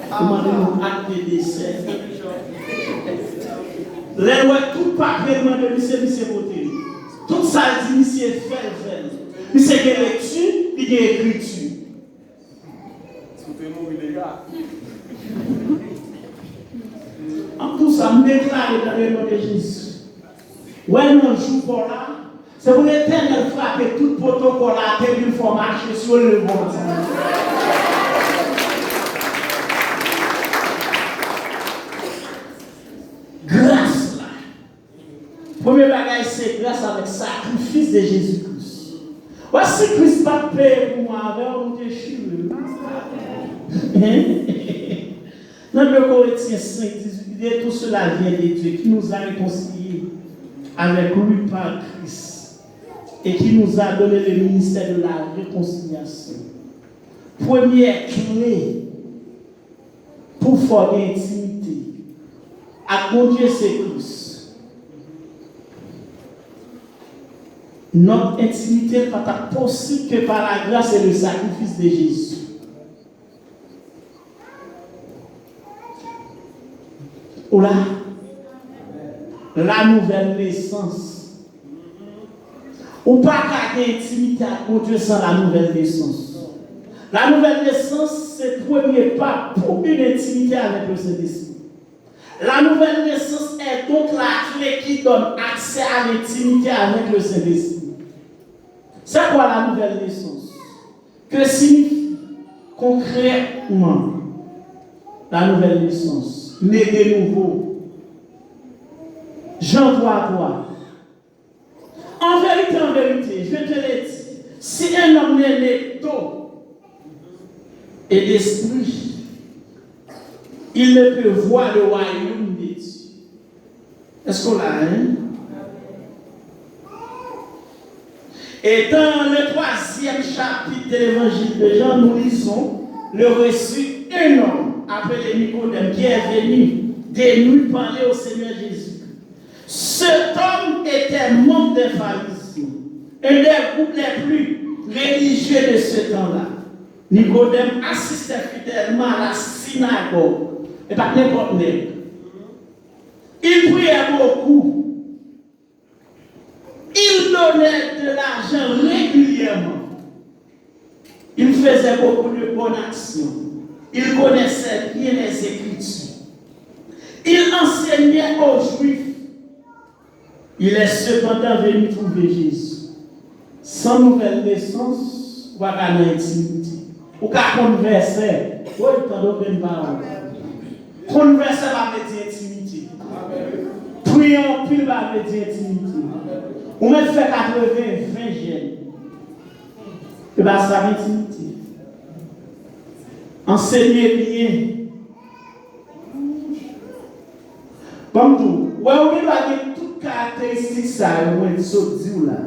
Demandez-nous acte de décès. Les lois, tout papier demande de monsieur voter. Tout ça dit, monsieur fait. Monsieur qui est lecture, il y a écriture. En tout ça, me déclare dans le nom de Jésus. Ouais, non, joue pour là. C'est pour l'éternel frapper tout protocole à terre il faut marcher sur le monde. Grâce là. Premier bagage, c'est grâce avec le sacrifice de Jésus-Christ. Voici Christ pas payé pour moi avec un déchirure. Dans le Corinthiens 5, 18, tout cela vient de Dieu qui nous a réconciliés avec lui par Christ et qui nous a donné le ministère de la réconciliation. Première clé pour former intimité à mon Dieu, c'est Christ. Notre intimité n'est pas possible que par la grâce et le sacrifice de Jésus. Ou là, la nouvelle naissance. Ou pas garder intimité à mon Dieu sans la nouvelle naissance. La nouvelle naissance, c'est le premier pas pour une intimité avec le Saint-Esprit. La nouvelle naissance est donc la clé qui donne accès à l'intimité avec le Saint-Esprit. C'est quoi la nouvelle naissance? Que signifie concrètement la nouvelle naissance? Né de nouveau. Jean 3. En vérité, je te l'ai dit, si un homme n'est né d'eau et d'esprit, il ne peut voir le royaume de Dieu. Est-ce qu'on l'a, hein? Et dans le 3e chapitre de l'évangile de Jean, nous lisons le reçu un homme appelé Nicodème qui est venu de nous parler au Seigneur Jésus. Cet homme était membre des pharisiens, un des groupes les plus religieux de ce temps-là. Nicodème assistait fidèlement à la synagogue, et pas n'importe qui. Il priait beaucoup. Il donnait de l'argent régulièrement. Il faisait beaucoup de bonnes actions. Il connaissait bien les Écritures. Il enseignait aux Juifs. Il est cependant venu trouver Jésus. Sans nouvelle naissance, ou à l'intimité. Ou qu'à converser. Oui, t'en donnes pas. Converser va mettre intimité. Prions, puis va mettre intimité. Ou même fait 20 gènes. Et bien, ça va intimité. Enseignez bien. Comme tout. Ouais, on va dire toutes caractéristiques ça, on dit là.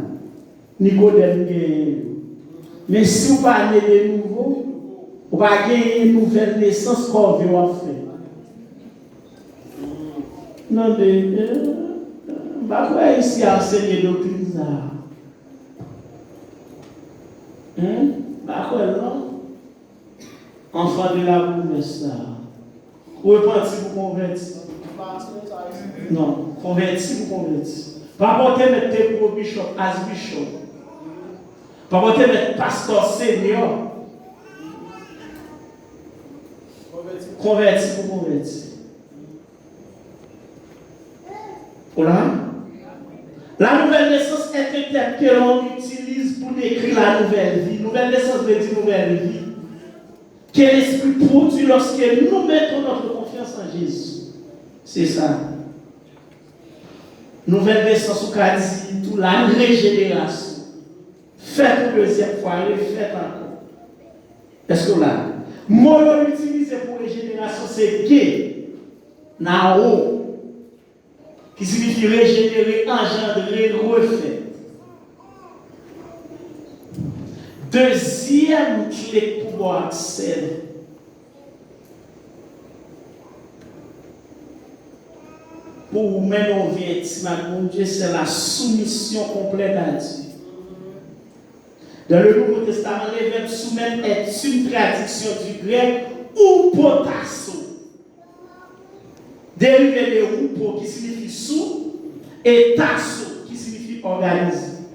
Nicodème. Mais si vous parlez de nouveau, vous va gagner une nouvelle naissance qu'on veut faire. Non, on va voir ici enseigner doctrine ça. Hein? Bah quoi non? Enfant de la promesse là. Ou est parti pour convertir? Non, convertir pour convertir. Pas porter mettre tes pro bishop, as bishop. Pas porter mettre pasteur senior. Convertir pour convertir. Voilà. La nouvelle naissance est un terme que l'on utilise pour décrire la nouvelle vie. Nouvelle naissance veut dire nouvelle vie. Que l'Esprit produit lorsque nous mettons notre confiance en Jésus. C'est ça. Nouvelle naissance, ou qu'a dit tout la régénération. Faites une deuxième fois, refaites encore. Est-ce que là, le mot utilisé pour régénération, c'est gay, nao, qui signifie régénérer, engendrer, refaire. Deuxième clé pour pouvoir accéder. Pour vous mener au vêtement, mon Dieu, c'est la soumission complète à Dieu. Dans le Nouveau Testament, le verbe soumettre est une traduction du grec ou potasso. dérivé de rupo qui signifie sous et tasso qui signifie organisme.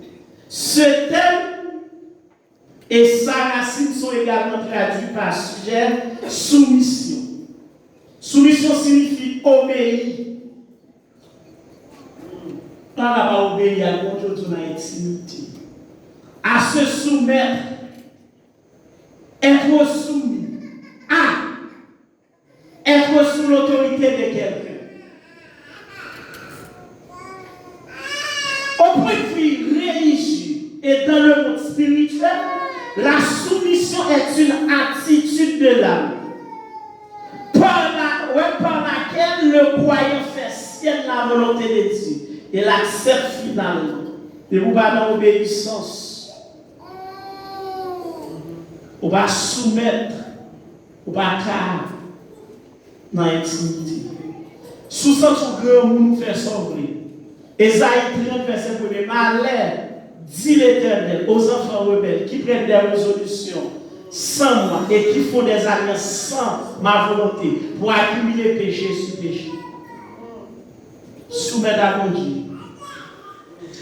Ce terme et sa racine sont également traduits par sujet soumission. Soumission signifie obéir. On n'a pas obéi à mon Dieu dans l'intimité. À se soumettre, être soumis, à être sous l'autorité de quelqu'un. Au point de vue religieux et dans le monde spirituel, la soumission est une attitude de l'âme par laquelle le croyant fait sienne la volonté de Dieu et l'accepte finalement. Et vous pas dans l'obéissance, vous pas soumettre, vous pas car dans l'intimité. Sous son grand nous fait sauver. Esaïe 30, verset 1er. Malheur, dit l'Éternel aux enfants rebelles qui prennent des résolutions sans moi et qui font des alliances sans ma volonté pour accumuler péché sur péché. Soumettre à mon Dieu.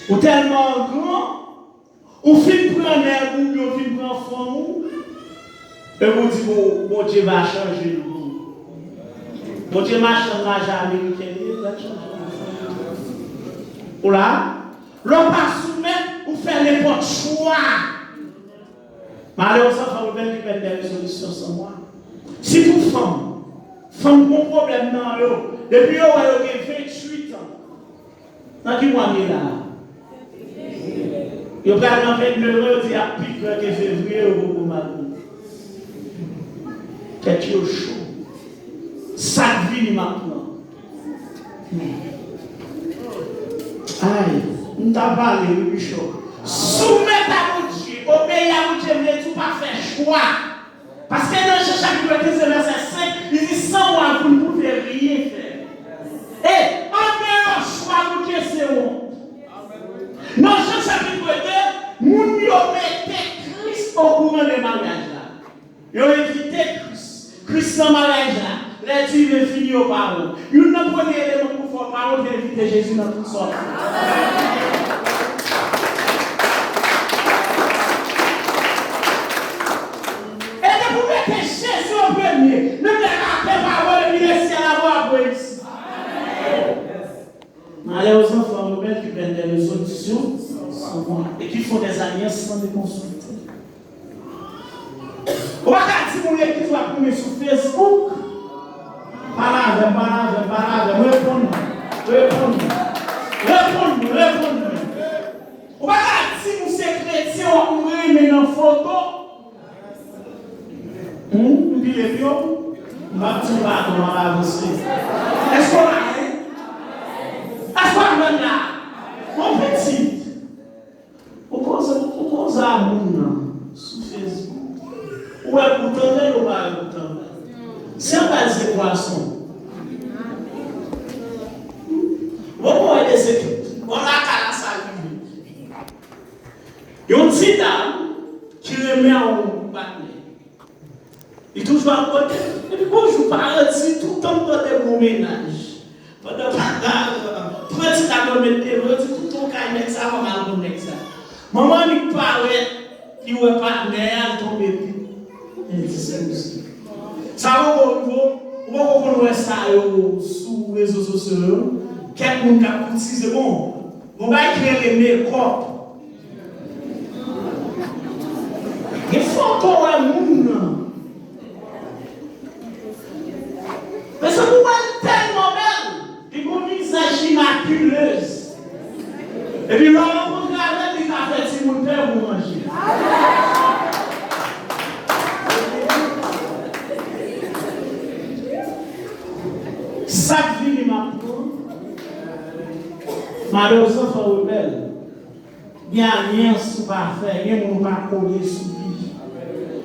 Ou tellement grand, ou fin prendre un ou bien fin prendre fond, et vous dites, bon Dieu va changer le monde. Bon Dieu va changer l'Américain, il va changer. Ou là, l'on pas soumettre ou faire n'importe choix. Malheureusement, il faut bien qu'ils mettent des résolutions sans moi. Si pour femme, mon problème dans l'eau, depuis qu'on a 28 ans, dans qui mois là? Il y a pas d'en fait heureux, il y a plus que février ou beaucoup mal. Quelque chose chaud. Ça vit maintenant. Aïe, nous t'avons parlé, oui, chaud. Soumettre à mon Dieu, obéir à mon Dieu, ne tout pas faire choix. Parce que dans Jean chapitre 15, verset 5, il dit sans moi, vous ne pouvez rien faire. Et en meilleur choix, vous que c'est bon. Dans Jean chapitre 2, nous mettons Christ au courant des mariages là. Nous évité Christ dans le mariage là. Là, tu veux finir aux paroles. Nous n'avons pas d'élément pour faire parole d'inviter Jésus dans toute sorte. Jésus au premier, nous ne pas le ministère à voir pour ici. Malheureusement, il faut un rebelle qui prennent des résolutions et qui font des alliances sans les consulter. On va dire que l'église va prendre sur Facebook. Répondre. On va dire que si vous êtes chrétien, on va mettre une photo. Puis les pions, on va avancer. Est-ce qu'on a Est-ce qu'on a là? Mon petit, on pose à moun sur Facebook. Ou est boutonné ou pas boutonné? C'est un base de poisson. On va des équipes. On a qu'à la salle. Il y a une petite dame qui remet en bâton. Il touche à côté. Et puis bonjour, paradis, tout le temps de mon ménage. Pendant que petit à mettre tout ton cahier, ça va mal pour ça. Maman lui parlait, il ne pas mère tomber. Elle dit ça va au niveau, on va ça sur les réseaux sociaux. Quelqu'un qui a utilisé bon. On va écrire les make-up. Il faut qu'on ait un monde. Mais ça vous voit tellement belle, et qu'on visage immaculeuse. Et puis, l'on regarde, il a fait si mon père vous manger. Ça vit maintenant. Malheureusement, il faut rebelle. Il n'y a rien sous parfait, rien ne va coller sous lui.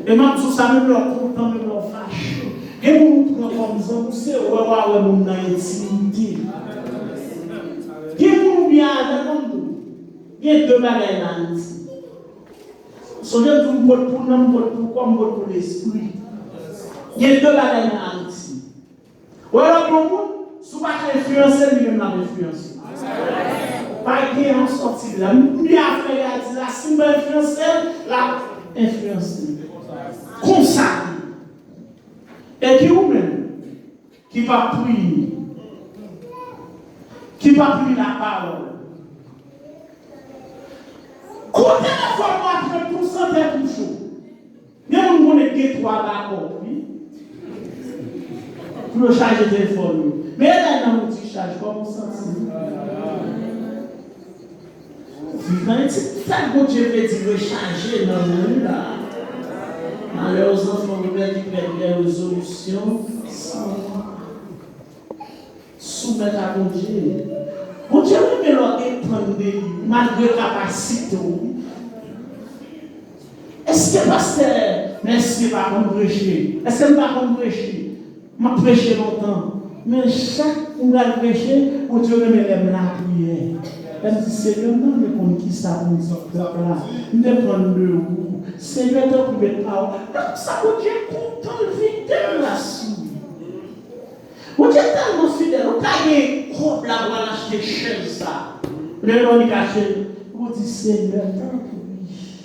Et même tout ça, même leur content, même leur fâche. Et vous nous prenons comme ça, vous savez, on va voir mon intimité. Qui vous bien avec nous? Il y a deux bagages dans l'intimité. Soyez tout pour nous, pour l'esprit. Il y a deux bagages dans l'intimité. Ou alors, pour vous, Si vous n'avez pas influencé, lui-même l'a influencé. Pas qu'il en sorti de là. Lui a fait, il a dit là, si vous influencé, l'a influencé. Comme ça. Et qui vous-même, qui va prier, qui va prier la parole. Côté la formation pour santé pour chaud. Il y a un monde qui est trois d'accord, oui. Pour le charger de téléphone. Mais il y a un petit charge, comment ça se c'est ça que Dieu veut dire changer dans le monde. Malheureusement, il faut mettre des résolutions sans soumettre à mon Dieu. Mon Dieu, mais l'autre prendre malgré la capacité. Est-ce que pasteur, merci pas comme prêcher? Est-ce que je ne pas comme prêcher? Je prêche longtemps. Mais chaque fois que je prêche, mon Dieu me lève la prière. Elle me dit, Seigneur, non, mais pour qui ça vous dit là? Je vais prendre le goût. Seigneur, tu peux mettre pas. Ça vous dit, content de vivre la soupe. Mon Dieu est tellement fidèle. On a une coupe là pour acheter chez ça. Le nom est caché. On dit, Seigneur, tant pis.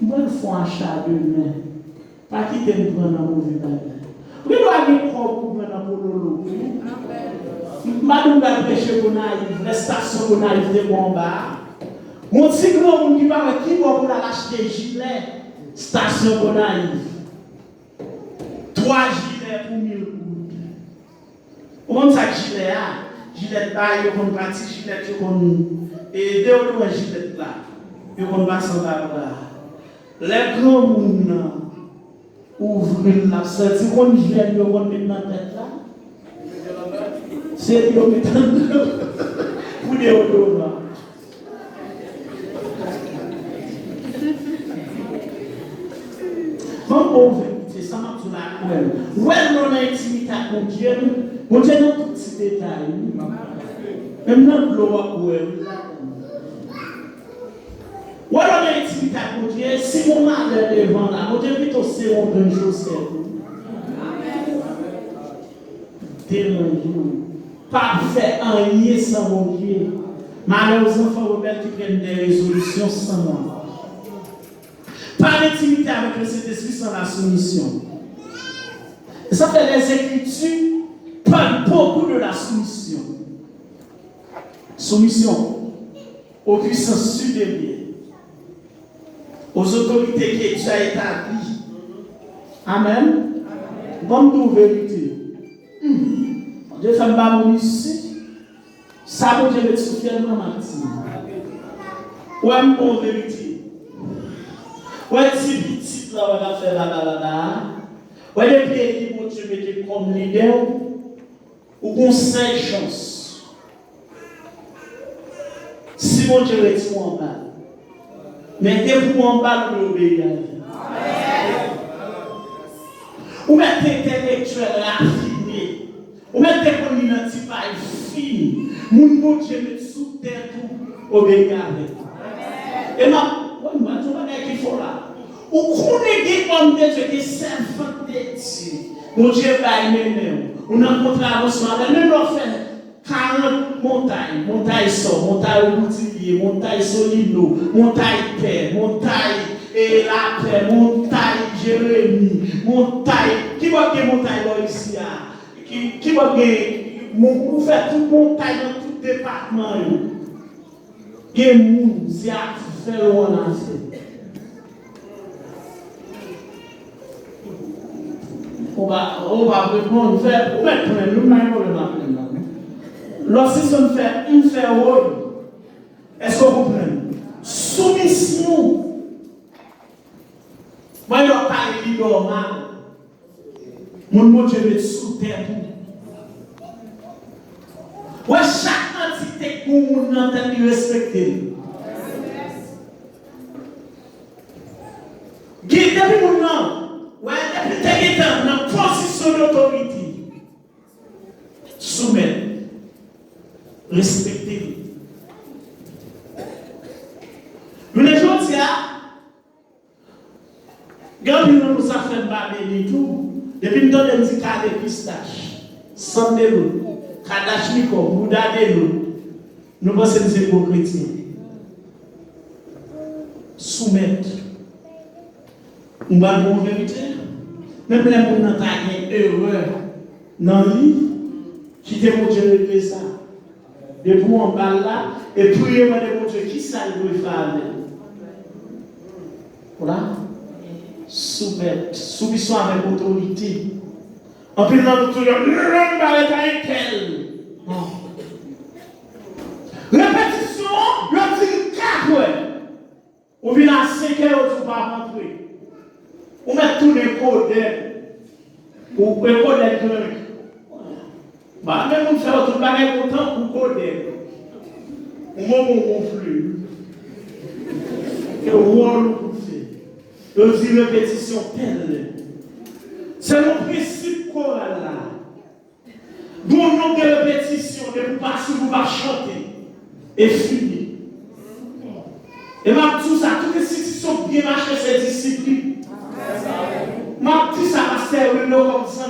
Bonne fois un chat de main. Pas quitter me prendre dans mon village. Vous doit avoir une coupe pour prendre pour l'eau. Madame va prêcher pour naïf, les stations pour naïf de Bomba. Mon petit grand monde qui va qui va pour acheter gilet, station pour naïf. 3 gilets pour 1000 coups. Comment ça gilet là? Gilet là, il y a une partie gilet qui et deux autres gilets là. Il y a une partie là. Les grands monde ouvrent la salle, si on gilet, il y a une dans tête là. C'est le méthode pour les autres. Bon, c'est ça, tu l'as fait. Où est notre intimité avec Dieu? Mon Dieu, dans tous ces détails. Même dans le gloire, où est notre intimité avec Dieu? Si mon malheur est devant là, mon Dieu, plutôt c'est mon bonne chose. Dérange-nous. Pas faire un lien sans mon Dieu. Malheureusement, il faut Robert qui prennent des résolutions sans moi. Pas d'intimité avec le Saint-Esprit sans la soumission. Et ça fait les Écritures parlent beaucoup de la soumission. Soumission aux puissances supérieures, aux autorités que Dieu a établies. Amen. Bonne vérité. Dieu fait un bon ici. Ça vous Dieu me souffle dans ma vie. Ouais, mon vérité. Ouais, petit là, on va faire là. Ouais, les pays qui vont te mettre comme leader, ou conseil chance. Si mon Dieu est en bas, mettez-vous en bas pour obéir. Ou mettez intellectuel raffiné. Ou mettez qu'on identifie fini. Mon bon Dieu met sous terre pour obéir avec. Et moi, je vais qu'il faut là. Ou connaissez comme de Dieu qui servent de Dieu. Mon Dieu va aimer. On a rencontré avancement. Même on fait 40 montagnes. Montagne Sor, montagne Boutillier, montagne Solino, montagne Père, montagne et la paix, montagne Jérémie, montagne. Qui va que montagne là ici? Qui va que vous faites toute montagne dans tout département. Il y a des gens qui ont fait loin dans fait. On va répondre, faire, on va prendre, nous n'avons pas le problème. Lorsque on fait une rôle, est-ce qu'on comprend? Soumission. Moi, je ne parle pas de normal. Mon Dieu met sous terre. Ouais, chaque entité que nous entendons respecter. Depuis mon nom, ouais, depuis tel temps, dans la position d'autorité, soumettre, respecter. Mais les gens disent, quand nous nous avons fait babel et tout, depuis nous avons dit qu'à des pistaches. Sandelo, Kadashnikov, Moudadelo, nous pensons que c'est pour chrétiens. Soumettre. On va dire la vérité. Même les gens qui ont été heureux dans le livre, qui te montrent de ça. Et pour en parler là, et prier pour les montrer qui ça doit faire. Voilà. Soumettre. Soumission avec autorité. En plus, dans notre monde, l'homme va être tel. Non. Répétition, le dit 4 heures. On vient à 5 heures, on va rentrer. On met tous les codes. Ou les codes électroniques. Bah, même on fait autre bagage autant pour coder. Au moment où on flûte. Et au moment où on fait. On dit répétition telle. C'est le principe choral là. Bon nombre de répétitions, de vous passer, vous pas chanter. Et finir. Et ma tout ça, toutes les institutions bien marchées, c'est discipline. Ma tout ça va servir comme ça.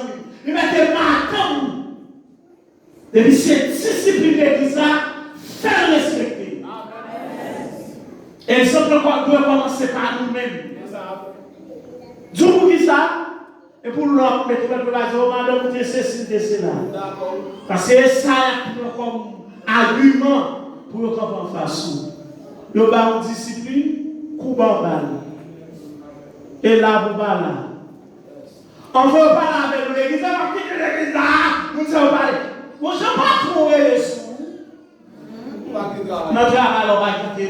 Mais mettez-moi à temps. Et puis c'est discipline qui ça, faire respecter. Et les autres doivent commencer par nous-mêmes. Dieu vous dit ça, et pour l'autre, mais tu vas dire, madame, vous êtes ceci, cela. Parce que c'est ça comme argument pour le camp en face. Le bas en discipline, coup en balle. Et là, vous parlez. On veut parler avec l'église, on va quitter l'église là, nous allons parler. Moi, je ne vais pas trouver les sous. Notre travail, on va quitter.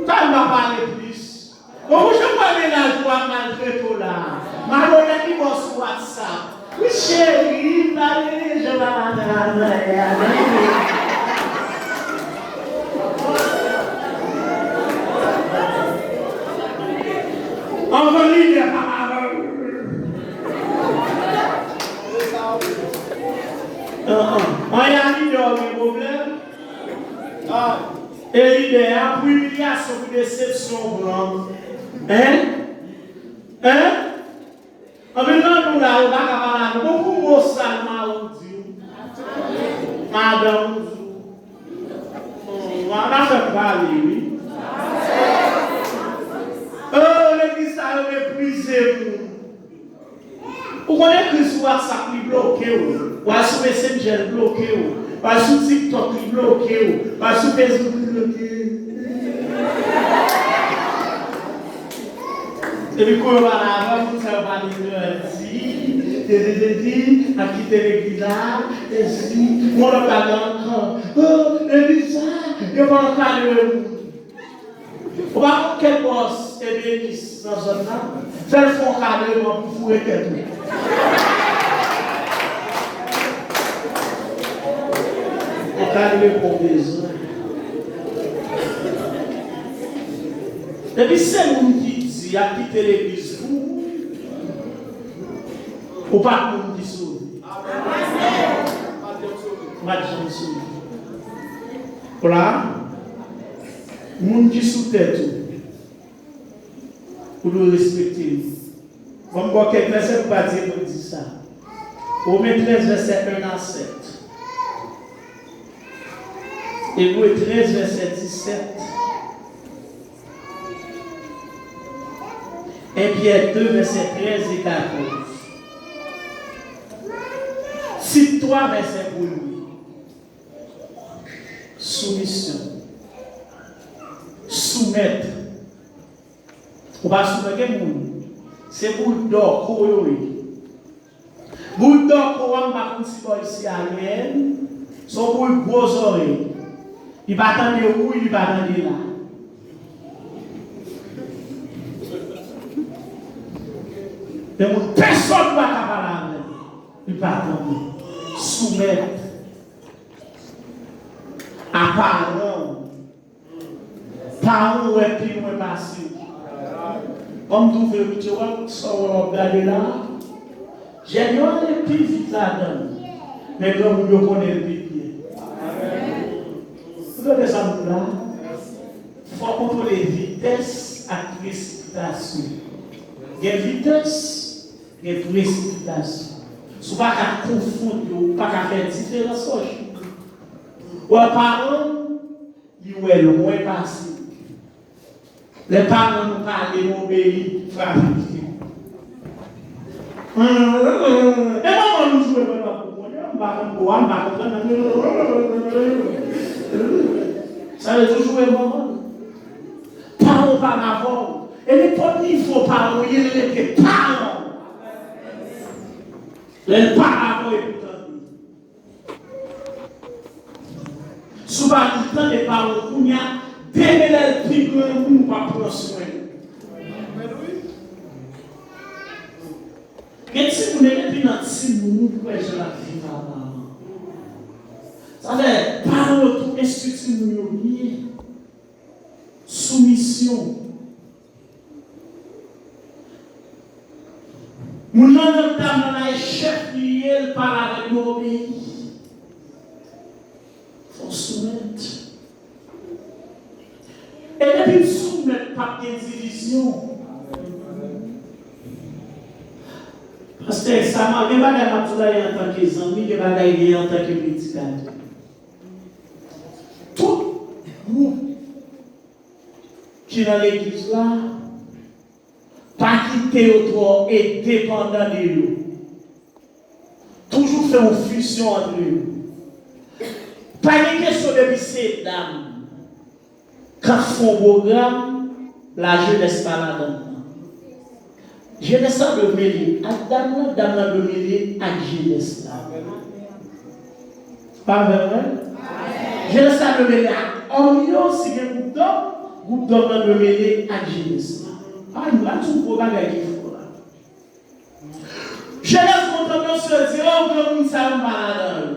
Quand il va parler plus. Bon, je ne vais pas ménager pour malgré tout là. Malheureusement, il va sur WhatsApp. Oui, chérie, je vais on va lire on y a mis des problèmes. Et l'idée a pour humiliation, pour déception. Hein? En maintenant, nous là, on va parler beaucoup de mots salement. Madame, on va faire parler, oui. Oh, l'église a méprisé. Vous connaissez que sur WhatsApp, il bloqué, ou sur Messenger bloqué, ou sur TikTok, il bloqué, ou sur Facebook, il bloqué. Et puis, quand on va là, vous savez pas dire, à quitter l'église là, et si, on n'a pas encore. Oh, l'église là, il n'y a pas encore de. On va voir quel boss est l'église dans ce zone-là. Fais le fond carrément pour fouiller quelqu'un. On carrément pour besoin. Et puis c'est nous qui dit à quitter l'église. Ou pas nous qui sauve. Pas de gens sauve. Voilà. Moun qui sous tête pour nous respecter. Comme quoi quelques versets pour pas dire comme dit ça. Romains 13 verset 1 à 7. Hébreux 13 verset 17. 1 Pierre 2 verset 13 et 14. Cite 3 versets pour lui. Soumission. Soumettre. On va soumettre les gens. C'est pour d'or, pour d'or, on va pas ici à rien. Sont pour gros oreilles. Il va attendre où, il va attendre là. Mais personne ne va parler. Il va attendre. Soumettre. Apparemment. Par où est puis où est passé. Comme tout fait, tu vois, on regarde là. J'ai dit, on est plus vite là-dedans. Mais comme vous connaissez le plus bien. Vous voyez ça là? Il faut contrôler vitesse et précipitation. Il y a vitesse il y a précipitation. Si vous ne pouvez pas confondre, vous ne pouvez pas faire différence. Ou les parents, ils ont le moins passé. Les parents nous parlent, ils ont obéi, frère. Et maman nous joue ça veut toujours jouer maman. Parents par avant. Et les petits niveau parents, il était parents. Les parents et pourtant. Souvent, le temps des parents, il y a des élèves qui ne peuvent pas prendre soin. Et si vous n'avez pas dans si vous pouvez la vie ça fait par tout institut nous soumission. Nous n'avons pas dans chef lié par avec nos pays. Il faut soumettre. Et depuis soumettre par des divisions. Parce que ça m'a fait mal à en tant que amis, que bagaille en tant que médical. Tout groupe qui est dans l'église là, pas quitter autre et dépendant de eux. Toujours faire une fusion entre eux. Pas une question de ces dames. Quand font programme, la jeunesse pas là-dedans. Jeunesse de mêler à dame de mêler à jeunesse. Pas vrai? Jeunesse de mêler à homme, si un groupe d'hommes de mêler à jeunesse. Ah, nous avons tout programme qui faut là. Jeunesse content se dire, oh, que nous sommes malades.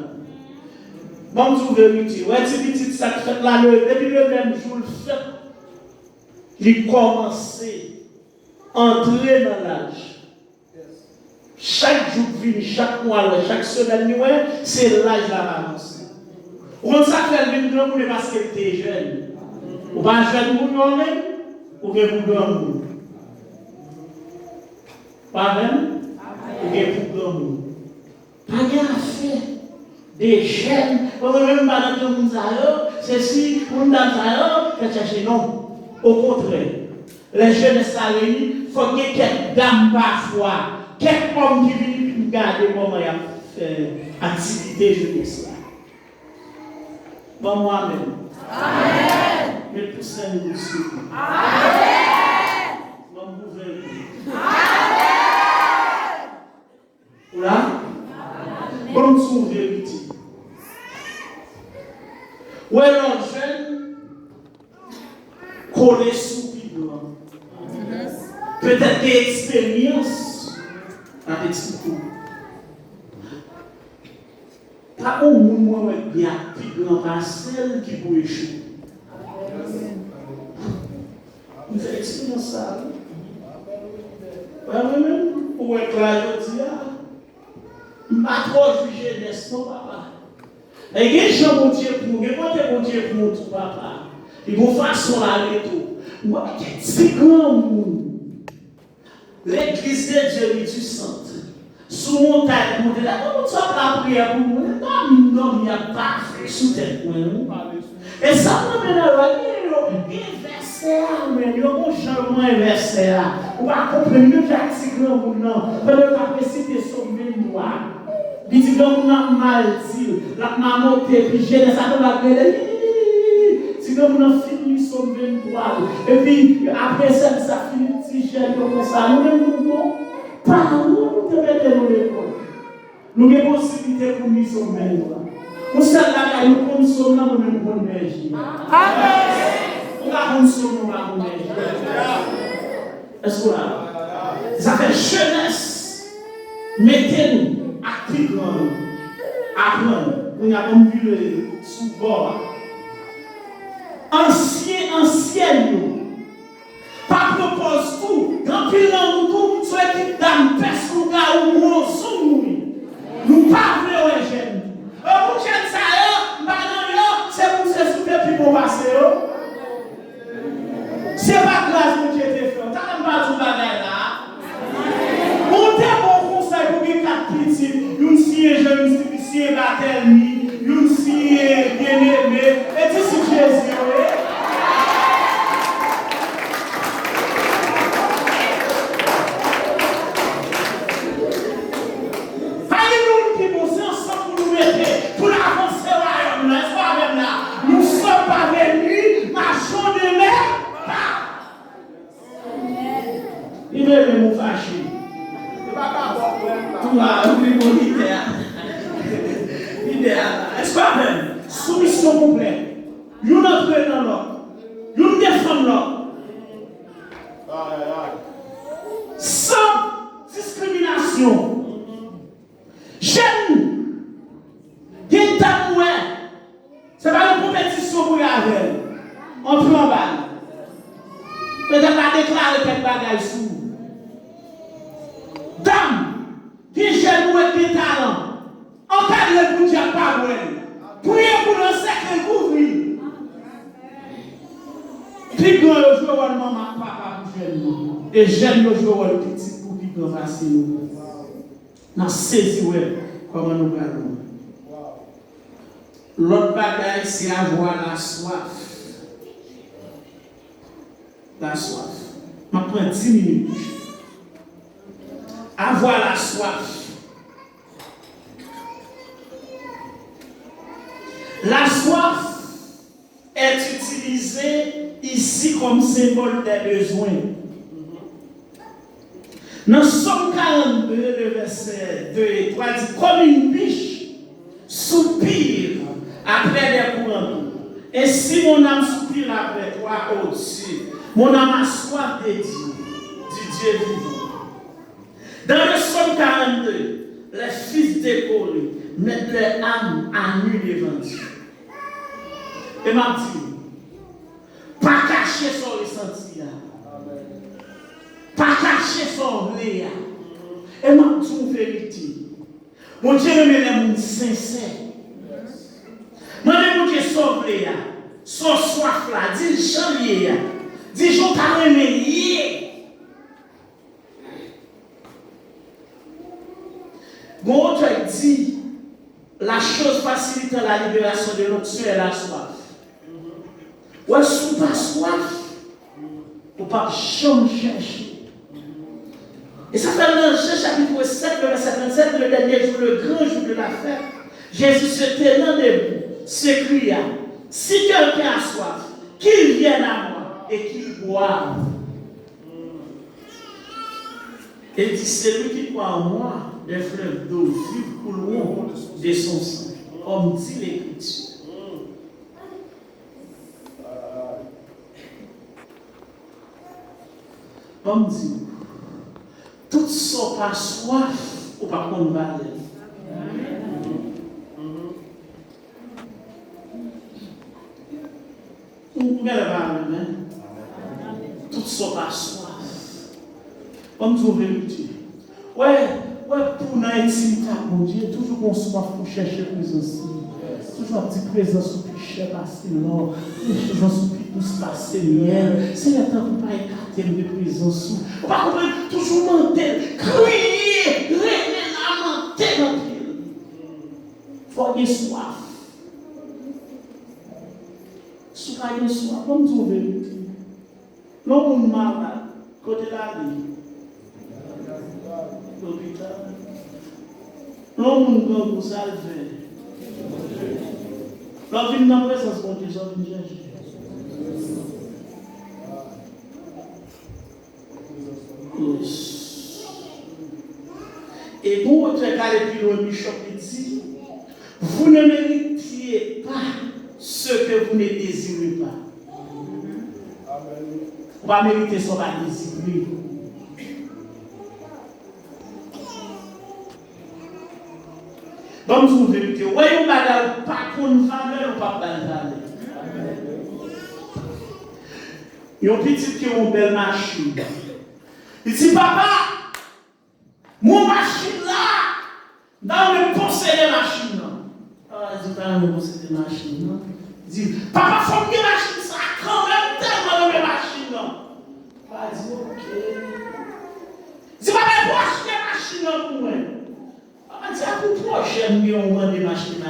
Bon, vous vérité. Ouais, c'est petit ça fait là, depuis le même jour, le fait, il commençait. Entrer dans l'âge. Chaque jour vient, chaque mois, chaque semaine, c'est l'âge la balance. On ça fait le grand pour parce que tu es jeune. Ou pas jeune pour nous même, ou bien pour grand monde. Pas même? Ou bien pour grand monde. Pas bien à faire. Des jeunes, on ne même pas dans le monde, c'est si, on dans le chercher non. Au contraire. Les jeunes sont réunis, il faut qu'il y ait quelques dames parfois, quelques hommes qui viennent pour garder comment il y a fait activité jeunesse. Bon, moi-même. Amen. Mais tout ça, nous le souhaitons. Amen. Bon, vous verrez. Amen. Là? Bonne sous vérité. Ou alors, jeune, connaît sous vivant. Peut-être des expériences avec ce coup. Pas au moment où il y a plus grand parcelle qui peut échouer. Vous avez expérience ça? Moi-même, pour être là, je dis, je ne vais pas trop juger, n'est-ce pas, papa? Et il y a des gens mon Dieu pour, il y a mon Dieu pour tout, papa. Ils vont faire son aller tout. Moi, c'est grand monde. L'église de Dieu est du centre. Sous montagne, on est là, on sort la prière pour nous. Non, il n'y a pas fait sous tête. Et ça, on est là, il y a verset, il y a un changement verset. On va comprendre mieux que grand monde. On va pas citer son mémoire. Il dit, on a mal dit, la maman, puis j'ai ça dans la gueule. Si on a fini son mémoire, et puis après ça finit si j'ai comme ça, nous pas nous te mettons dans l'école. Nous avons possibilité pour nous son mémoire. Nous sommes là, nous consommons dans le bon énergie. Amen. On va consommer dans la bonne énergie. Est-ce que là? Ça fait jeunesse. Mettez-nous activement. Apprendre. Nous avons vu le sous-bord. Ancienne. Pas propose tout. Quand il en tout, soit qui dame, personne ou monsou. Nous parlons aux jeunes. Vous jeunes, ça, c'est pour se soulever puis pour passer. C'est pas grâce que Dieu te fait. T'as même pas tout bagage là. Montez mon admirateur, une fille bien-aimée, et tu sais Jésus, pour avancer là, n'est-ce pas même là? Nous ne sommes pas venus, marchons de mer. Il est mon fâché. Tout va, oui, mon idéal. Idéal. Est-ce pas même? Soumission complète. Nous entrons dans l'autre. Nous défendons l'autre. Sans discrimination. J'aime. Qui t'a moué? C'est pas une compétition pour y aller. On prend en balle. Peut-être pas déclarer quelque bagage sous. Dame, qui j'aime moué qui talent. Encadrez pour dire pas moué. Priez pour le secret couvrir. Puis quand le jour où maman papa pour jeune. Et j'aime le jour où le petit pour qui grand facile. Dans saisi comment nous parlons. L'autre bagaille, c'est avoir la soif. La soif. Je prends 10 minutes. Avoir la soif. La soif est utilisée ici comme symbole des besoins. Dans Somme 42, le verset 2 et 3 dit comme une biche soupire après des courants d'eau. Et si mon âme soupire après toi au-dessus, mon âme a soif de Dieu, du Dieu vivant. Dans le Somme 42, les fils d'école mettent leur âme à nu devant Dieu. Et m'a dit, pas cacher son ressenti, pas cacher son léa. Et m'a dit une vérité. Mon Dieu remet les gens sincères. Mon Dieu sauve les gens. Son soif là, dis chanvier. Dis j'en t'as remis. Bon, tu as dit, la chose facilitant la libération de notre soeur est la soif. Ouais, sous ta soif, ou pas jamais chercher. Et ça fait dans Jean chapitre 7, le verset 27, le dernier jour, le grand jour de la fête, Jésus se tenant debout, s'écria, si quelqu'un a soif, qu'il vienne à moi et qu'il boive. Et dit, celui qui croit en moi, des fleuves d'eau vive couleront de son sang, comme dit l'Écriture. Comme dit, tout ça par soif ou par contre valer. Tout ça par soif. Comme dit vérité. Ouais, pour l'intimité, mon Dieu, toujours qu'on soif pour chercher présence. Toujours une petite présence pour chercher passer l'or, présence pour tout se passer miel. C'est le temps pour ne pas écarter de présence. Par contre, toujours mentir, crier, régner, lamenter dans le pied. Il faut avoir soif. Si vous avez soif, comme vous vérité. L'homme malade, côté de la vie. L'hôpital. L'homme grand pour salver. L'homme vient dans la présence de Dieu, l'homme vient chercher. Et pour votre carré plus loin, Bishop dit, vous ne méritiez pas ce que vous ne désirez pas. Vous ne méritez ce que vous ne désirez pas. Comme vous vérité, oui, on ne va pas pour une valeur, on ne va pas de valeur. Il y a un petit qui a une belle machine. Il dit, papa, mon machine là, dans le conseil de machine. Ah, il dit, pas le conseil de machine. Il dit, papa, il faut que machine ça quand même tellement dans mes machines. Papa dit, ok. Il dit, papa, il faut acheter machine pour moi. Papa dit, à pour proche. j'aime mieux au moins des machines.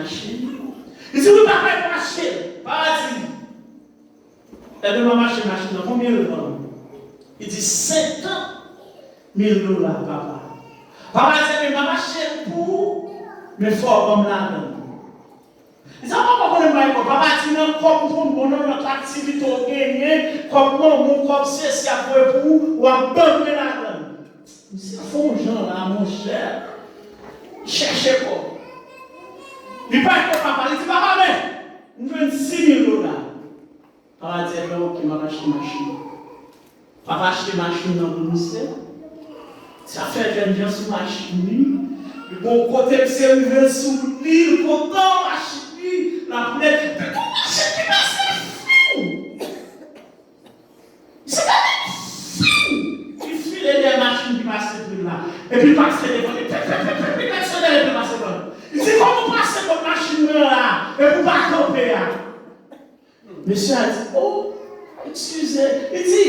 Il dit, oui, papa, il faut acheter. Paradis. Et de ma machine, combien le vend? Il dit, 50 000 $, papa. Papa dit, mais ma machine pour me faire comme la donne. Il dit, papa, papa dit, non, comme pour notre activité au gagné, comme non, comme c'est si à pour ou à bonne la donne. C'est faux, gens là, mon cher. Cherchez quoi? Il parle pour papa, il dit, papa, mais, nous venons 6 000 $. Papa dit, ok, m'a acheté une machine. Papa acheté une machine dans le ministère. Ça fait que j'aime sur machine. Le bon côté, c'est arrivé sous l'île, content, machine, la fenêtre. Mais comment machine qui passe, c'est fou? C'est quand même fou. Il file les machines qui passent là. Et puis, passe les devant. Et puis, personne n'est passé devant. Il dit, comment passer votre machine là? Et vous pas camper là. Monsieur a dit, oh, excusez. Il dit,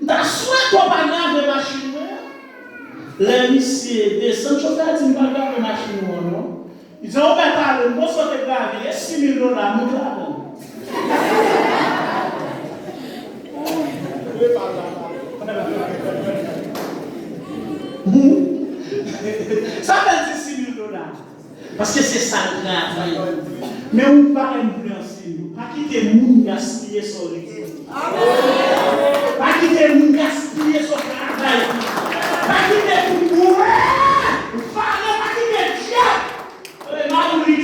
dans soit qu'on va garder la machine. L'huissier descend, le chauffeur dit, pas garder la machine non. Il dit, on va parler, moi, soit de graver, il y a 6 000 $, nous gardons. Ça veut dire 6 000 $. Parce que c'est ça le travail. Mais on ne peut pas influencer nous. Pas quitter le monde gaspiller son réseau. Pas quitter le monde gaspiller son travail. Pas quitter le monde. Pas quitter le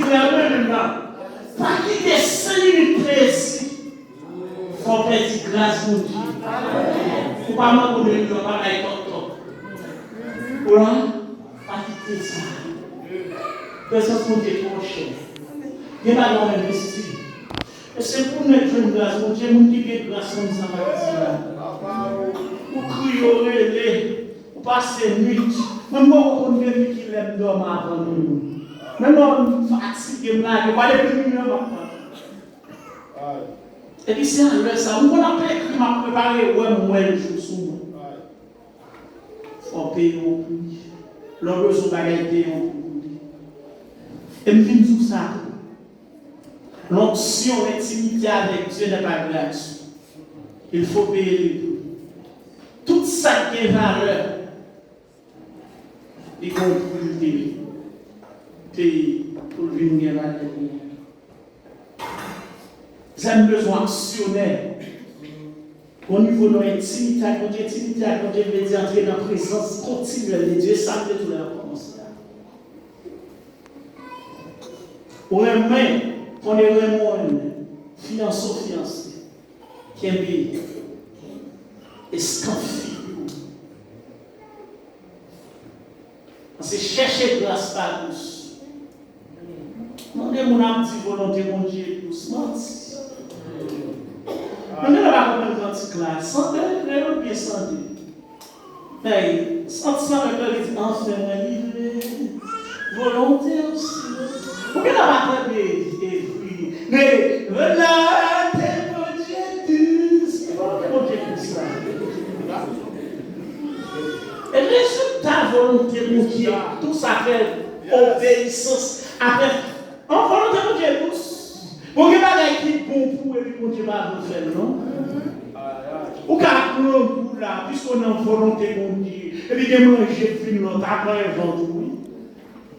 diable. Pas quitter 5 minutes plaisir. Faut petite grâce pour Dieu. Faut pas m'abonner, faut pas aller tonton. Pas quitter ça. Personne ne dit trop cher. Il n'y a pas d'investir. Et c'est pour mettre une grâce, mon Dieu, mon Dieu, grâce, on s'en va dire. Pour crier, pour passer nuit. Même moi, on connaît qui l'aime dormir avant nous. Même moi, on fatigué, on va aller plus loin maintenant. Et puis c'est à l'heure ça. On a écrit, m'a préparé, ouais, moi, le jour sous moi. Il faut payer au prix. L'on veut son bagage payer au prix. Et je viens tout ça. L'onction, l'intimité avec Dieu n'est pas gratuite. Il faut payer les prix. Tout ça qui est valeur, il faut payer. Payer pour venir à la vie. J'ai besoin d'actionnaire. Au niveau de l'intimité, quand Dieu veut dire entrer dans la présence continuelle de Dieu, ça veut tout leur commencer. Pour un main, qu'on est vraiment fiancé, qui est bien, et scanfi. C'est chercher grâce par tous. Mon âme dit volonté, mon Dieu, doucement. On ne va pas comprendre dans cette classe. Santé, bien santé. Mais, sentiment avec le dit, enfin, livré, volonté aussi. Pourquoi on ne va pas comprendre des fruits? Mais, volonté, mon Dieu, douce. Mon Dieu, douce là. Et le résultat, volonté, mon Dieu, tout ça fait obéissance. Après, en volonté, mon Dieu, douce. Pour que bagaille qui bon pour et puis mon Dieu va vous faire, non? Ou qu'à prendre là, puisqu'on a une volonté mon Dieu, et puis de manger puis l'autre après un ventre, oui.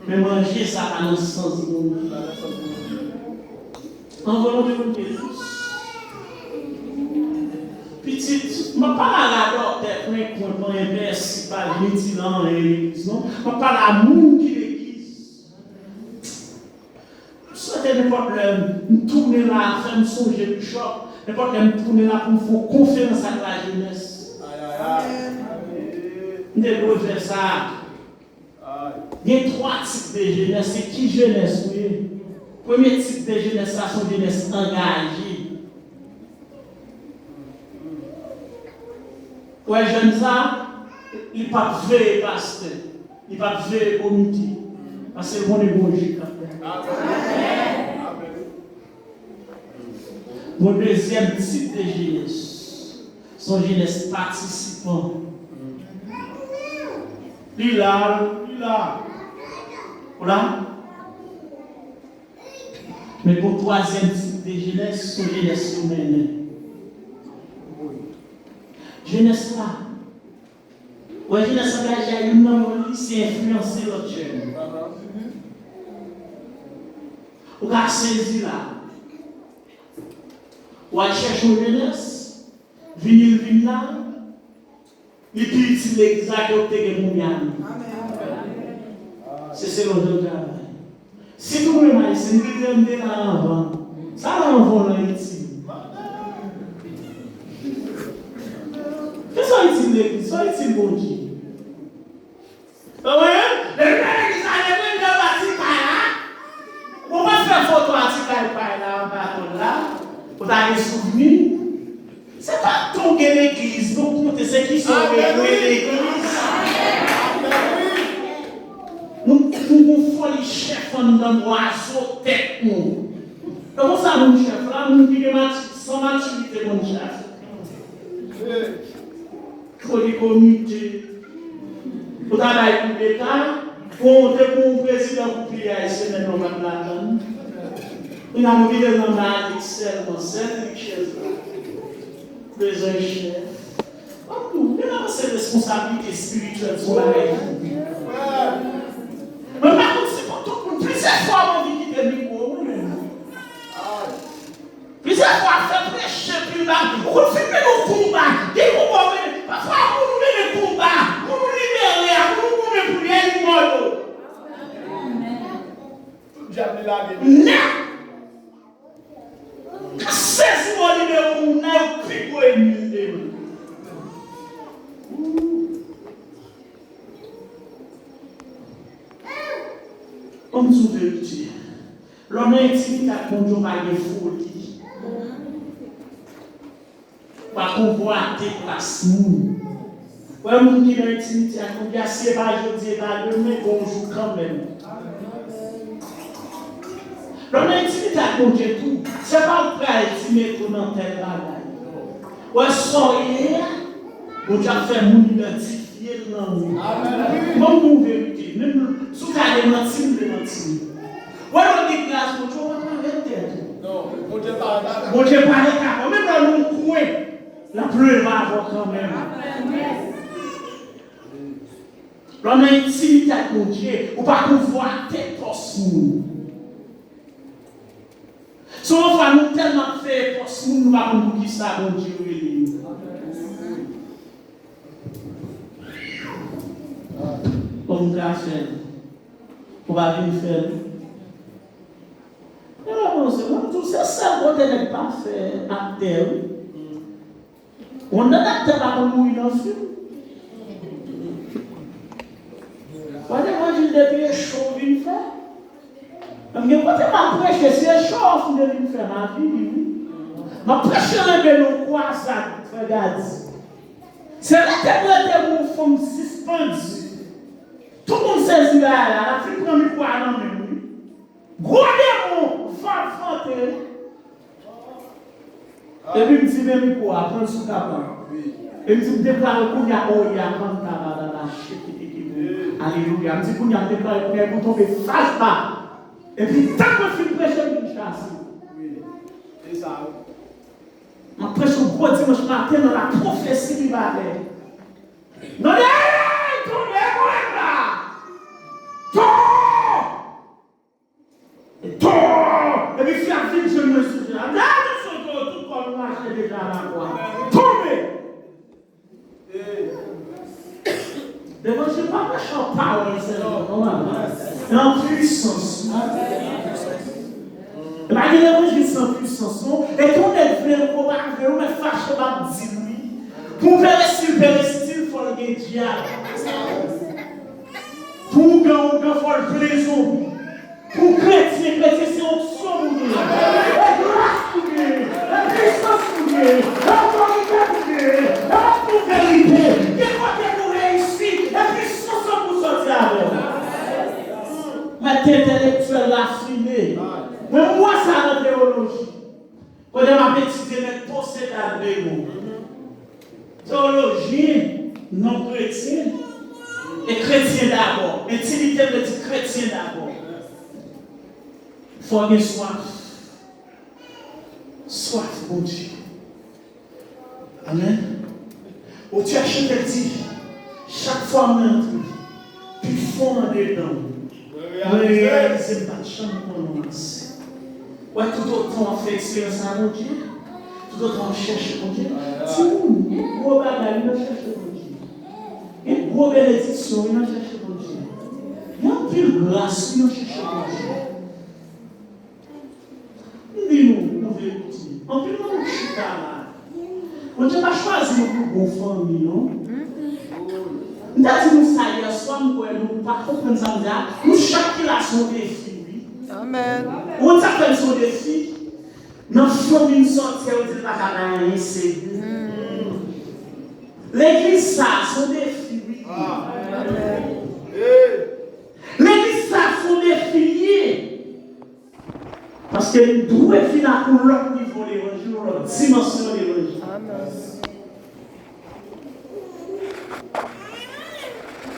Mais manger ça a un sens de mon Dieu. En volonté mon Dieu. Petite, je ne parle pas à la docteur, mais quand on est merci par l'étilant et l'église, non? Je parle à l'amour qui soit n'importe le tourner là, faire me songer du choc, n'importe le tourner là pour faire confiance à la jeunesse. Nous devons faire ça. Il y a 3 types de jeunesse. C'est qui jeunesse, oui? Premier type de jeunesse, ça sont jeunesse engagée. Pour les jeunes, ça, il ne pas veiller pasteur, il ne pas veiller comité. Parce que bon est bon Dieu. Mon deuxième type de jeunesse sont jeunesse participants. Lui là. Voilà. Mais pour le troisième type de jeunesse, c'est jeunesse humaine. Jeunesse là. Ouais, jeunesse engagée, une maman, c'est influencer l'autre jeune. Ou qu'à saisir là. Ou à chercher une jeunesse, venir là, et puis utiliser l'exacté que nous avons. C'est l'autre travail. Si vous voulez, c'est une vidéo de l'enfant. Ça, l'enfant là, ici. Qu'est-ce que c'est l'église? Soit ici, bon Dieu. Vous voyez? Les gens qui sont bâtis par là, on va faire photo à Tika par là, en bâton là, pour avoir des souvenirs. C'est pas tout que l'église, donc c'est qui sont l'église. Nous faisons les chefs en oiseau tête. Comment ça, mon chef? Là, nous disons sans maturité, mon chef. Il faut des comités. Pour travailler pour l'État, pour un président pour prier à SNL, on va la donner. On a mis dans la Excel, dans cette richesse. Président chef. Nous avons ces responsabilités spirituelles sur la vie. Mais par contre, c'est pour tout le monde. Plusieurs fois, on dit qu'il est micro. Plusieurs fois, on fait prêcher, puis là, on fait nos combats. Des combats, parfois, on met les combats, on nous libère, on nous met pour les mots. Non! C'est mon numéro, on a pris pour émuler. Comme sous vérité, l'homme est intimide à conduire par des folies. Par convoiter place nous. Ouais, mon qui est intimide à conduire, c'est pas jeudi, pas demain, bonjour quand même. L'homme est intimide à conduire tout. C'est pas prêt à intimer tout dans tel bagaille. Ouais, soyez, vous avez fait mon identifier dans nous. Bon, mon vérité, même sous carré mentir, le mentir. Ouais, on dit grâce, mon Dieu, on va pas arrêter. Non, mon Dieu parle là. Mon Dieu parle là, même dans mon coin, la pluie va avoir quand même. L'homme est intimide avec mon Dieu, ou pas pouvoir tes postes. Souvent, nous tellement fait postes, nous ne pouvons pas nous ça, mon Dieu. Comme nous avons fait, on va venir faire. C'est ça qu'on n'est pas fait à terre. On a la terre à mourir dans le film. Quand on dit depuis chaud, il fait. Mais quand on prêche, c'est chaud, il faut faire ma vie. Je prêche le quoi ça, regarde. C'est là que nous sommes suspendus. Tout le monde saisit là, la fille prend le quoi dans le même. Gros démon, fort. Et puis, il me dit même quoi, prends sous capable. Et il me dit, déclare qu'il y a quand la alléluia. Il me dit, qu'il y a déclaré qu'il y a pour tomber face bas. Et puis, tant que je prêche, je chasse. Oui, c'est ça. Je prêche au gros dimanche matin dans la prophétie du baptême. Non, et puis, si la fille, je me suis dit, tout comme moi, j'ai déjà la voix. Tombez! Mais moi, je ne sais pas en parole, c'est en puissance. Malgré que je suis en puissance, et qu'on est vrai, on va faire, on est fâché, on va dire oui. Pour faire le style, il faut le diable. Pour que on faut le plaisir. Pour chrétien, c'est option pour Dieu. La grâce pour Dieu. La puissance pour Dieu. L'autorité pour Dieu. La vérité. Quel côté pour réussir. La puissance pour sortir avec. Ma tête intellectuelle affinée. Mais moi, ça la théologie. Quand on m'a étudié, mais possédé à l'ego. Théologie, non chrétienne. Et chrétien d'abord. Intimité veut dire chrétien d'abord. faut avoir soif. Soif, mon Dieu. Amen. Au Dieu achète elle dit, chaque fois qu'on entre, puis fond dedans. Réaliser pas de chambre pour nous. Ouais, tout autant on fait expérience à mon Dieu. Tout autant on cherche mon Dieu. Si vous, gros bagaille, on cherche mon Dieu. Et gros bénédiction, on cherche mon Dieu. Il y a un peu de grâce, on cherche mon Dieu. Dis-nous, nous voulons continuer. En plus, nous sommes là. On Dieu pas choisi notre bonne famille, non? Nous avons dit ça hier soir, nous ne pas comprendre ça. Nous chacun a son défi, oui. Amen. On s'appelle son défi. Dans la famille, nous sortons, on dit pas qu'à c'est. L'église, ça, son défi, oui. Amen. L'église, ça, son défi. Parce que nous devons finir pour l'autre niveau de l'évangile, l'autre dimension de l'évangile. Amen.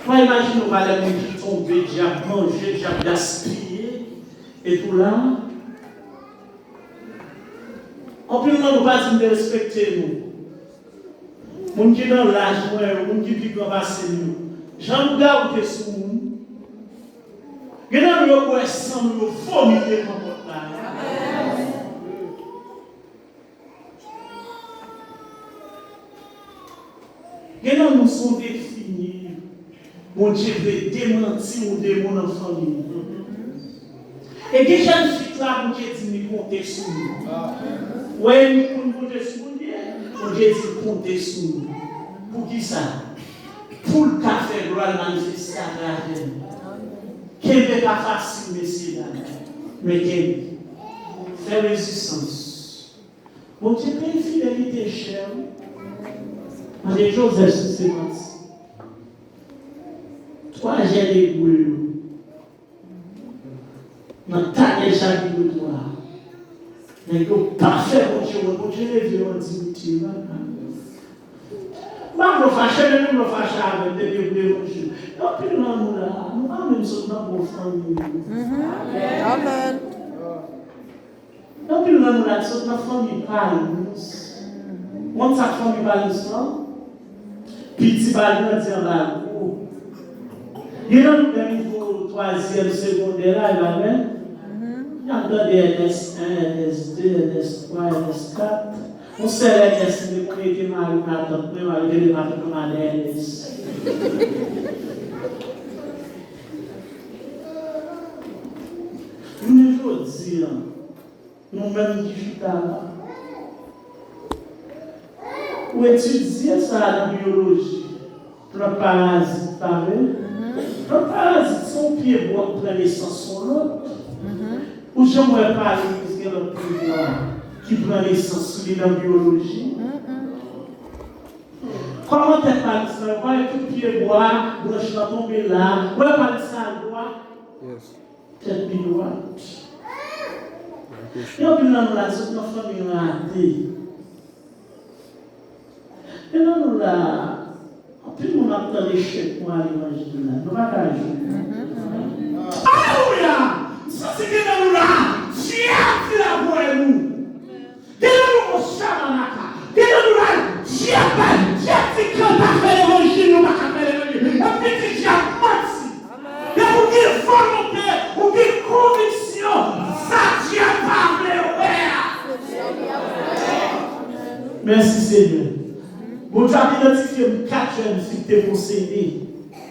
Moi, imagine, on va aller tomber, déjà manger, déjà gaspiller, et tout là. En plus, nous ne pas dire de respecter nous. Moun qui dans l'âge, moun qui vit dans passer nous. J'en garde sur nous. Nous avons sans nous vomiter comme ça. Nous sommes définis. Mon Dieu veut démentir ou démon en famille. Et que jeunes filles là, mon Dieu dit, nous compter sur nous. Oui, nous compter sur nous. Mon Dieu dit, compter sur nous. Pour qui ça? Pour le café gloire manifester à travers nous. Qui n'est pas facile, messieurs, mais qui fait résistance. Mon Dieu, une fidélité chère. Allez, Joseph, c'est menti. Toi, j'ai des boules. Dans ta déjà de toi. Mais que parfait, mon Dieu, les vieux ont dit, tu vas. Moi, je fâche, je me fâche avec des vieux. Donc, nous, là, nous pas même seulement pour famille. Amen. Donc, nous, là, nous la famille parle. On sa famille parle, petit ballon dit en bas. Il y a un niveau troisième, secondaire là, il va mettre. Il y a NS1, NS2, NS3, NS4. On sait NS, mais on était marié, on était marié comme un NS. Nous ne veux dire, nous-mêmes qui vivons là. Ou étudier ça la biologie, le parasite, pareil. Le parasite, son pied bois prend l'essence sur l'autre. Ou j'aimerais parler de le pied qui prend l'essence sur la biologie. Comment tu parles de ça? Ouais, tout pied bois, branche va tomber là. Ouais, parler de ça à droite. Tête droite. Et on dit là, nous la famille ratée. Et là, nous là, en plus, nous avons l'échec pour aller manger de là. Nous ne pas jouer. Alléluia! Ça, c'est que nous là, Dieu qui l'a pour nous. Que nous au Shamanaka. Que nous là, Dieu qui quand a fait l'évangile, nous ne pas faire l'évangile. Et puis, Dieu a menti. Et pour qu'il volonté, pour qu'il conviction, ça, Dieu a parlé. Merci Seigneur. Bon Dieu a identifié 4 jeunes filles qui étaient possédées.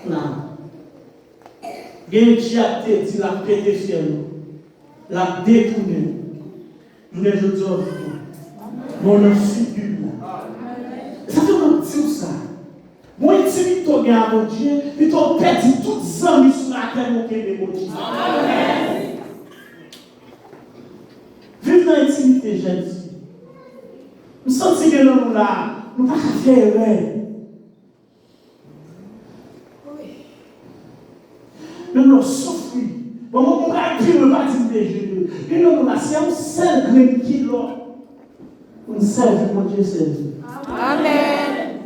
Non. Dieu a dit la pété fière, la détourné. Nous ne jouons pas. Mon figure. Ça fait un petit ça. Moi, intimité, mon Dieu, et tu as perdu toutes les amis sur la terre, mon Dieu. Vive dans l'intimité, jeune fille. Nous sentons que nous là, nous ne pouvons pas faire rien. Nous nous souffrons. Bon, on ne peut pas dire des jeux. Et nous, c'est un seul grain qui l'a. On serve, mon Dieu, serve. Amen.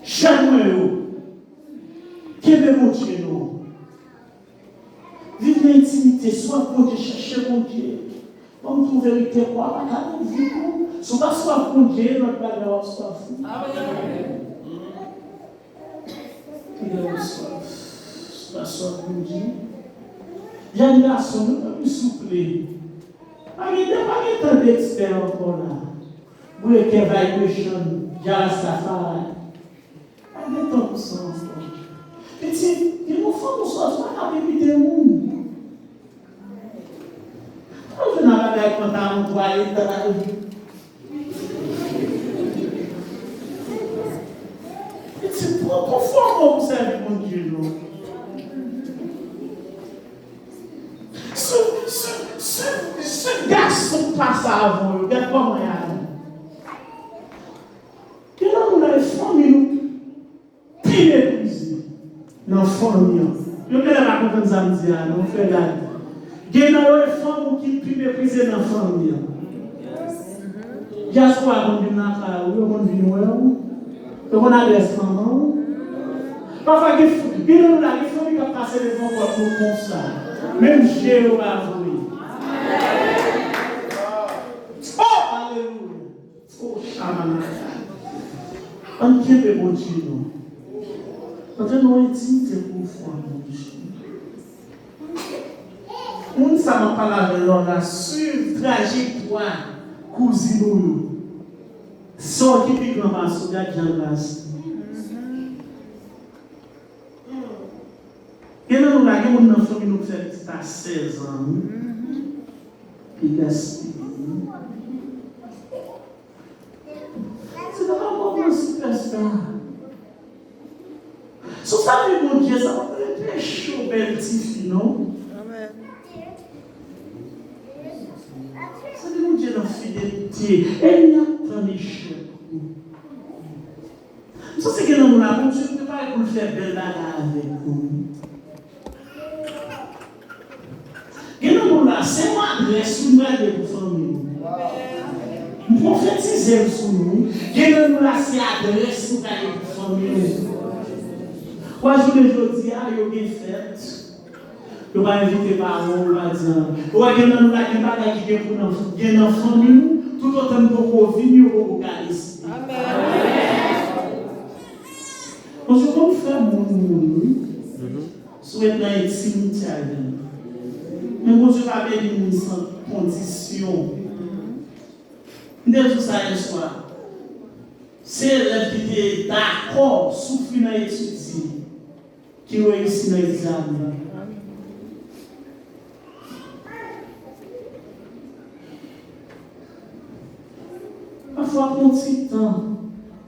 Chaque mois, qui est mon Dieu, nous. vérité, soit pour Dieu, chercher mon Dieu. Comme toute vérité, quoi, pas de vie. Si on va soit pour Dieu, notre bagarre soit fou. Soit pour Dieu. Il y a une garçon, nous sommes souple. Pas de temps d'expert encore là. Vous voulez qu'elle va être méchante, j'ai Safari. Pas de temps pour ça encore. Petit, il nous faut nous sortir, on va éviter le monde. Quand je n'ai pas quand on doit aller dans la vie. Petit, pourquoi vous servez mon Dieu, non? Ce garçon passe avant, regarde comment il y a. Et là, on a une famille, pile épuisée. Dans la famille. Je ne vais pas comprendre ça, on fait là. Il y a une femme qui est plus méprisée dans la famille. Il y a quoi, on vient dans la famille, on vient dans la famille, on a des mamans. Parfois, il y a une famille qui a passé les enfants comme ça. Même Jéhovah a voulu. Oh, alléluia. Oh, chamana. On qui est bon Dieu. On dit non, intimité pour foi, mon Dieu. On ne sait pas la valeur sur trajectoire, cousine. Sort qui pique dans ma soda de Jean-Bas. Et là, nous avons une enfant qui nous fait à 16 ans. Il gaspille. C'est vraiment un superstar. Si vous savez, mon Dieu, ça va être chaud, belle petite, non? Amen. C'est mon Dieu dans la fidélité. Et il y a tant de choses. Ça, c'est que nous avons, Dieu ne peut pas pour faire belle bagarre avec nous. Et nous, là, c'est moi adresse sur moi de pour famille. Nous prophétisons sur nous. Et nous, là, c'est adresse sur moi de pour famille. Moi, je dis, il y a une fête. Je vais inviter par vous, je vais dire. Ou à nous, là, il y a pour nous. Il y a une famille, tout autant que vous venez au Eucharistie. Amen. Quand je vais faire mon monde, souhaite dans les cimetières. Mais bon Dieu va bénir sans condition. Dès tout ça le soir, c'est l'élève qui était d'accord, souffle dans l'étude, qui réussit dans l'examen. Parfois, pour un petit temps,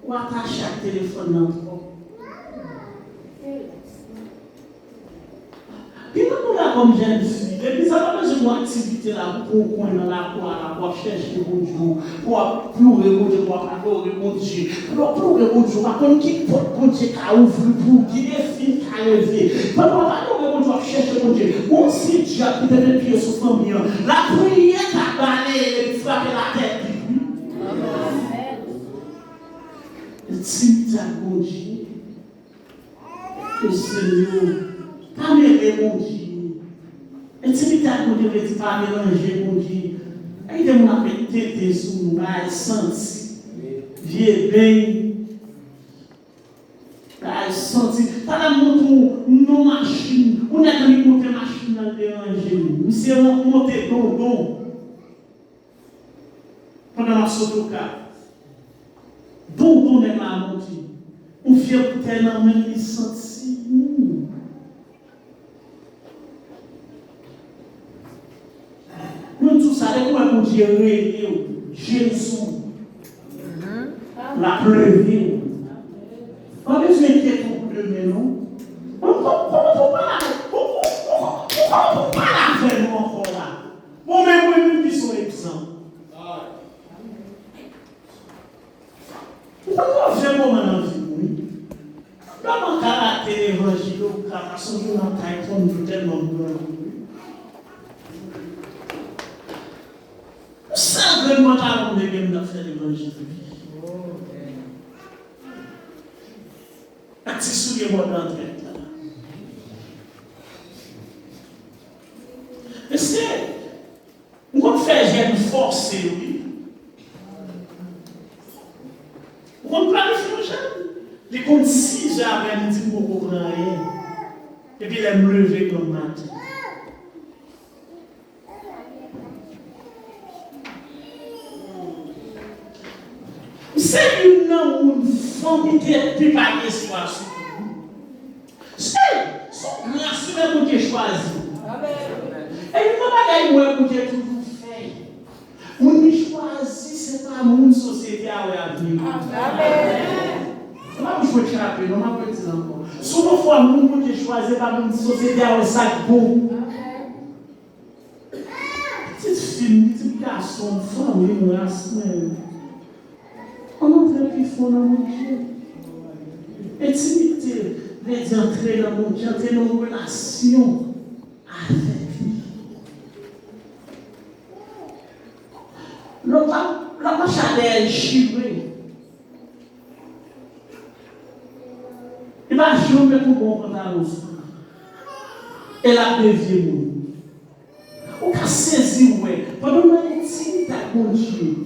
ou attacher à téléphone dans le puis nous là comme jeune fille, et puis ça va pas une activité là pour qu'on dans la cour, pour chercher mon Dieu, pour pleurer mon Dieu, pour adorer mon Dieu, pour pleurer mon Dieu, par contre qui porte mon Dieu qui a ouvert pour qui des filles qui a levé, pour adorer mon Dieu, pour chercher mon Dieu. Bon si Dieu a pris des pieds sur son famille, la prière a balayé et frappé la tête. Le cimetière mon Dieu, le Seigneur. Pas mêler mon Dieu. Intimité à mon Dieu, veut dire pas mélanger mon Dieu. Et il m'a fait têter sous nous, il senti. Vieux bien. Il senti. T'as la montre nos machines. On a mis monter machine dans le déranger. Monsieur, on monte don. Pendant la sotoka. Don est ma montre. On vient pour tellement même il senti. Nous tous savons comment mon Dieu réunit Jésus, la pleuve. On a besoin d'inquiéter pour pleuver, non? On ne peut pas la faire nous encore là. Bon, mais nous qui sommes exempts. On ne peut pas faire moment dans la vie, oui. Dans mon caractère évangile, au cas où on a tellement de simplement pas on est même dans faire l'évangile. Si souviens-moi d'entrer là. forcer, oui. On planifie le jeune. Il compte 6 heures après-midi pour comprendre rien. Et puis il aime lever comme matin. C'est une femme qui n'est pas d'espoir sur vous. C'est la semaine que tu choisi. Et il ne va pas gagner pour toujours faire. On choisit, c'est pas mon société à venir. Je ne vais pas frapper, non, je vais dire encore. Souvent, fois, mon qui choisit pas mon société à sac bon. Petite fille, petit garçon, famille, moi, semaine. On entre plus fort dans mon Dieu. Intimité, veut dire entrer dans mon Dieu, entrer dans une relation avec lui. L'homme chaleur chiré. Il va jamais pour bon pantalon. Elle a dévié nous. On a saisi, ouais. Pendant l'intimité avec mon Dieu.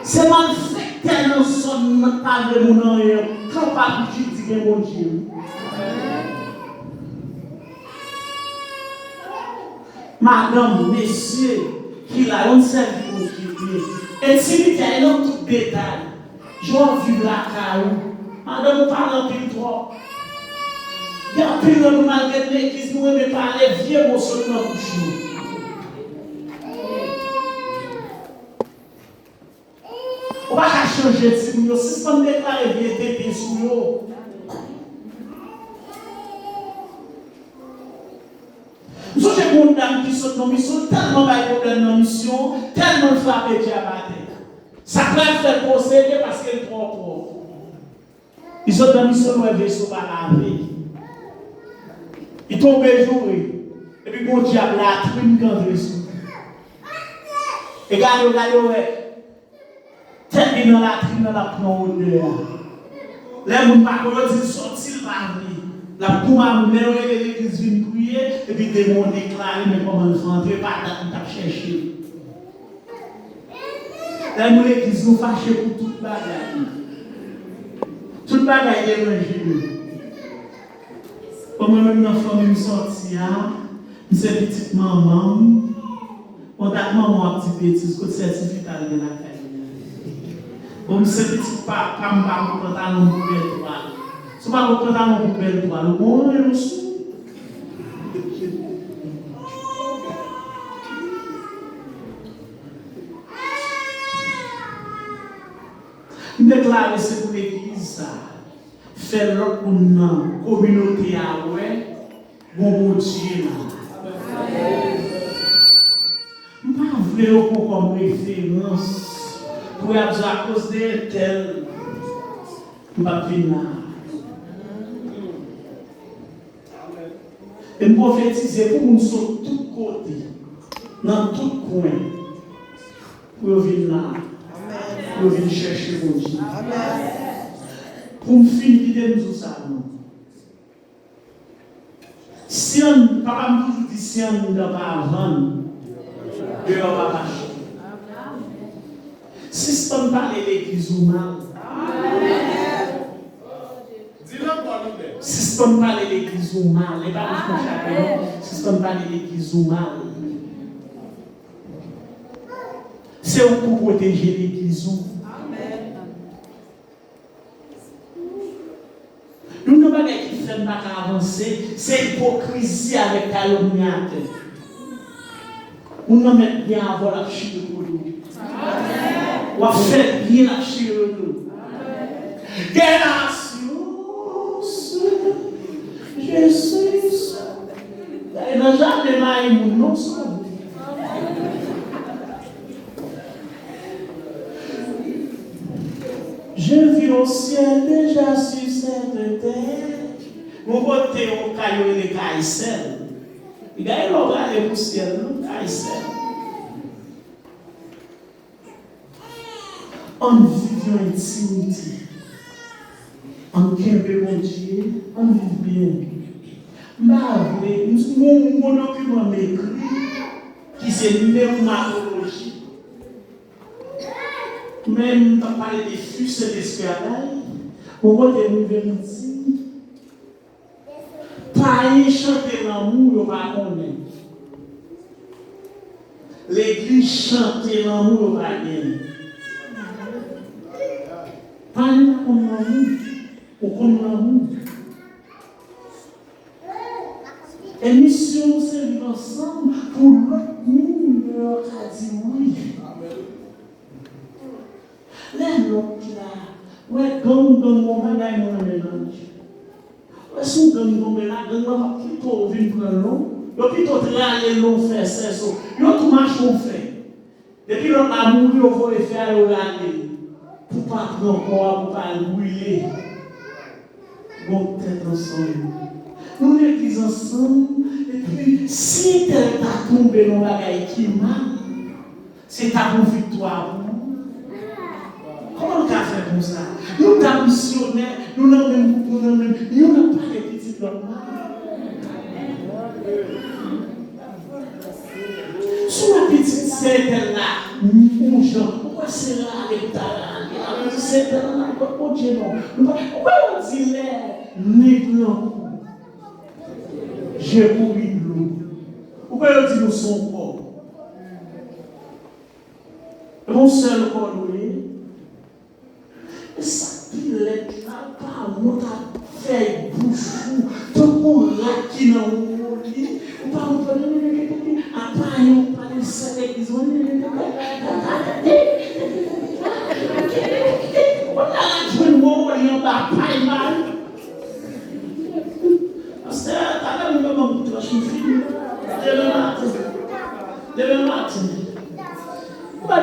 C'est mal fait tellement son pas de mon nom quand pas tu dis mon Dieu. Madame, messieurs, qui l'a on servi mon Dieu. Et si il y a un tout détail, je vois vu la caillou. Madame, vous parlez un peu trop. Il y a un peu de malgré l'église, nous aimons parler vieux mots sur notre bouche. On va changer de signe. Si on déclare vérité sur nous. Nous avons des dame qui sont dans la mission, tellement de problèmes dans la mission, tellement frappé qui a battu. Ça peut faire procéder parce qu'elle est trop pauvre. Ils sont dans la mission, nous avons sur la vie. Ils tombent jouer. Et puis, mon diable a trim quand il est sous. Et regardez. Tellement dans la trine, dans la pneumonie. Les gens ne parlent pas de sortir par lui. La pouma, l'église vient prier, et puis les démons déclarent, mais comment nous rentrer, pas d'aller chercher. L'église nous fâche pour toute bagaille. Toute bagaille est évangile. Comme même dans la famille sortie, c'est petite maman, on a maman petit bêtise, côté certificat de la caille. Comme ce petit pas, pas me pantalon pour belle toile. Ce pas le pantalon pour belle toile, le bon est le sou. Je déclare c'est pour l'église, faire l'autre pour nous, communauté à ouais, bon Dieu. Je ne vais pas vous comme référence. Pour à cause de tel, je ne vais pas venir. Et je prophétiser pour nous sur tous côtés, dans tout coin, pour venir là, pour venir chercher mon Dieu. Pour me finir de tout ça. Si on, papa me toujours dit, si on ne va pas vendre, Dieu va pas acheter. Si on parle de l'église ou mal, si on parle de l'église ou mal, si on parle de l'église ou mal, c'est pour protéger l'église ou. Nous n'avons pas qui fait avancer, c'est l'hypocrisie avec calomniateur. Nous n'avons bien avoir la chute pour nous. On fait bien la chirurgie. Grâce, je suis seul. Il n'a jamais maillé mon nom seul. Je vis au ciel déjà sur cette terre. Mon côté au caillou et les caïsels. Il y a l'orage au ciel, le caïsel. On vit en intimité. On kembe mon Dieu, on vit bien. Mon document m'écrit qui c'est pneumatologie. Même dans parler des fûts et des esclavages, au moment de nous venir pas y chanter l'amour, on va connaître. L'église chanter l'amour, on va gagner. Pas y comme l'amour, ou comme l'amour. Et mission, c'est vivre ensemble pour l'autre monde qui a dit oui. Les l'autre là, ouais, comme dans mon bagage, mon mélange. Ouais, si on donne là, on va plutôt vivre long. Yo plutôt travailler long, faire ça. Yo tout marche on fait. Depuis l'on a mouru, on va faire le râler. Pour pas prendre encore, pour pas brûler. Bon, tête ensemble. Nous l'église ensemble, et puis si tel t'a tombé dans la gaille qui m'a, c'est ta victoire. Comment on a fait comme ça? Nous sommes missionnaires, nous n'avons pas les petits hommes. Sur la petite scène là, où Jean, pourquoi c'est là avec ta langue? C'est là, pourquoi Dieu non? Pourquoi on dit les négros? J'ai mouru de l'eau. Pourquoi on dit nous sommes corps? Mon seul corps, et ça pilette là, pas on a fait bouchou, tout pour là qui n'a pas dit, on pas on parle après on parle de ça l'église, on a joué le mot, on a pas mal. Parce que t'as même un moment où tu vas chauffer, demain matin. On va